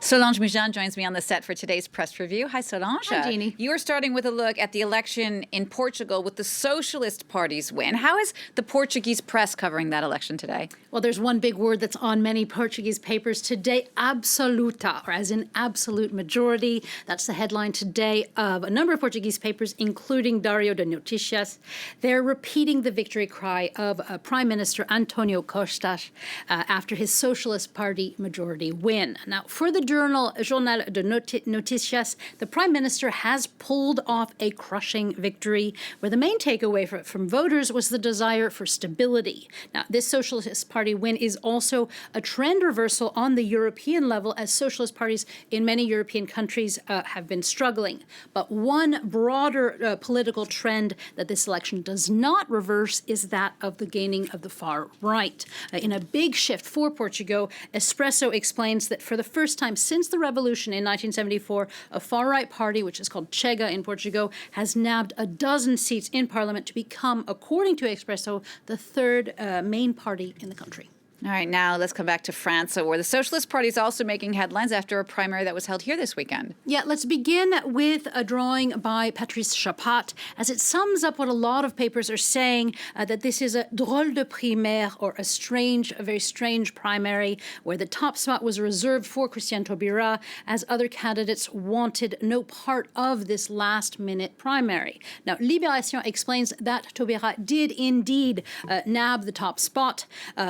Solange Moujan joins me on the set for today's press review. Hi, Solange. Hi, Jeannie. You are starting with a look at the election in Portugal with the Socialist Party's win. How is the Portuguese press covering that election today? Well, there's one big word that's on many Portuguese papers today, absoluta, or as in absolute majority. That's the headline today of a number of Portuguese papers, including Diário de Notícias. They're repeating the victory cry of Prime Minister António Costa after his Socialist Party majority win. Now, for the Jornal de Notícias, the Prime Minister has pulled off a crushing victory, where the main takeaway from voters was the desire for stability. Now, this Socialist Party win is also a trend reversal on the European level, as socialist parties in many European countries have been struggling. But one broader political trend that this election does not reverse is that of the gaining of the far right. In a big shift for Portugal, Espresso explains that for the first time since the revolution in 1974, a far-right party, which is called Chega in Portugal, has nabbed a dozen seats in parliament to become, according to Espresso, the third main party in the country. All right, now let's come back to France, where the Socialist Party is also making headlines after a primary that was held here this weekend. Yeah, let's begin with a drawing by Patrice Chapat, as it sums up what a lot of papers are saying, that this is a drôle de primaire, or a very strange primary, where the top spot was reserved for Christian Taubira, as other candidates wanted no part of this last-minute primary. Now, Libération explains that Taubira did indeed nab the top spot,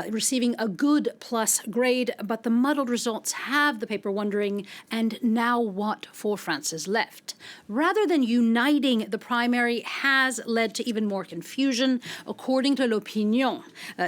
receiving a good plus grade, but the muddled results have the paper wondering, and now what for France's left? Rather than uniting, the primary has led to even more confusion, according to L'Opinion.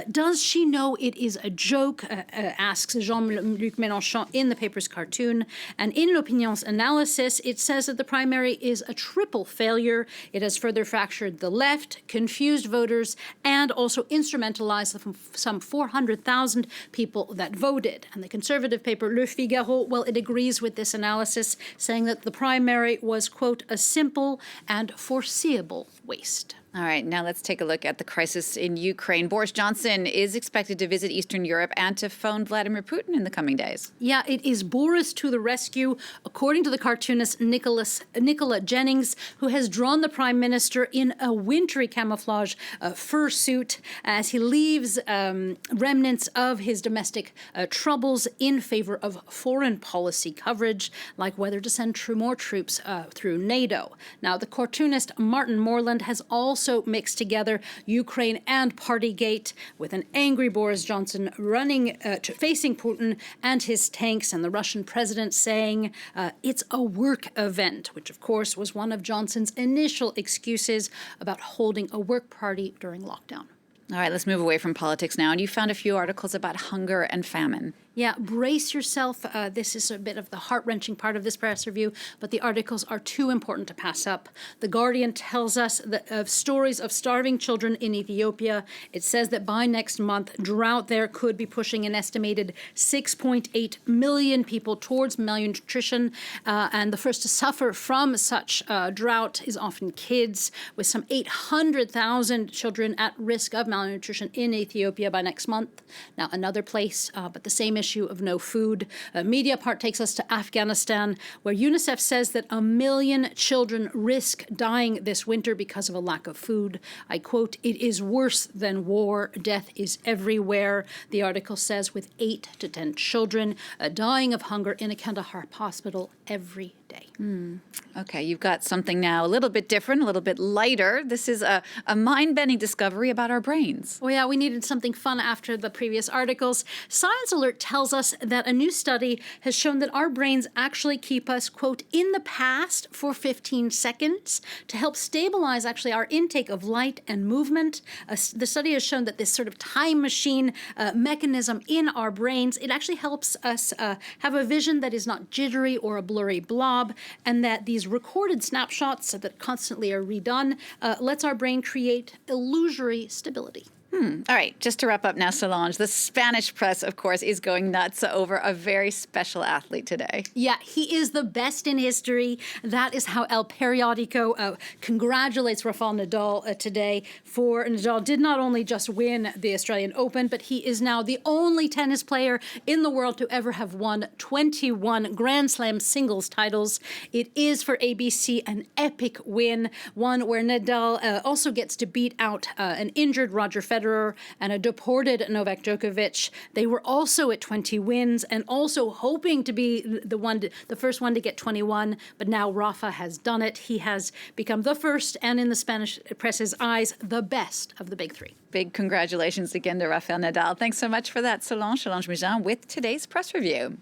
Does she know it is a joke, asks Jean-Luc Mélenchon in the paper's cartoon. And in L'Opinion's analysis, it says that the primary is a triple failure. It has further fractured the left, confused voters, and also instrumentalized some 400,000 people that voted. And the conservative paper Le Figaro, well, it agrees with this analysis, saying that the primary was, quote, a simple and foreseeable waste. All right, now let's take a look at the crisis in Ukraine. Boris Johnson is expected to visit Eastern Europe and to phone Vladimir Putin in the coming days. Yeah, it is Boris to the rescue, according to the cartoonist Nicola Jennings, who has drawn the prime minister in a wintry camouflage fursuit as he leaves remnants of his domestic troubles in favor of foreign policy coverage, like whether to send more troops through NATO. Now, the cartoonist Martin Moreland has also mixed together Ukraine and Partygate, with an angry Boris Johnson facing Putin and his tanks, and the Russian president saying it's a work event, which of course was one of Johnson's initial excuses about holding a work party during lockdown. All right, let's move away from politics now. And you found a few articles about hunger and famine. Yeah, brace yourself. This is a bit of the heart-wrenching part of this press review, but the articles are too important to pass up. The Guardian tells us of stories of starving children in Ethiopia. It says that by next month, drought there could be pushing an estimated 6.8 million people towards malnutrition. And the first to suffer from such drought is often kids, with some 800,000 children at risk of malnutrition in Ethiopia by next month. Now, another place, but the same issue of no food. Mediapart takes us to Afghanistan, where UNICEF says that 1 million children risk dying this winter because of a lack of food. I quote, "It is worse than war. Death is everywhere," the article says, with 8 to 10 children dying of hunger in a Kandahar hospital every day. Okay, you've got something now a little bit different, a little bit lighter. This is a mind-bending discovery about our brains. Oh yeah, we needed something fun after the previous articles. Science Alert tells us that a new study has shown that our brains actually keep us, quote, in the past for 15 seconds to help stabilize actually our intake of light and movement. The study has shown that this sort of time machine mechanism in our brains, it actually helps us have a vision that is not jittery or a blurry blob, and that these recorded snapshots that constantly are redone lets our brain create illusory stability. All right, just to wrap up now, Solange, the Spanish press, of course, is going nuts over a very special athlete today. Yeah, he is the best in history. That is how El Periodico congratulates Rafal Nadal today. For Nadal did not only just win the Australian Open, but he is now the only tennis player in the world to ever have won 21 Grand Slam singles titles. It is for ABC an epic win, one where Nadal also gets to beat out an injured Roger Federer and a deported Novak Djokovic. They were also at 20 wins and also hoping to be the first one to get 21. But now Rafa has done it. He has become the first, and in the Spanish press's eyes, the best of the big three. Big congratulations again to Rafal Nadal. Thanks so much for that, Solange Mouzin, with today's press review.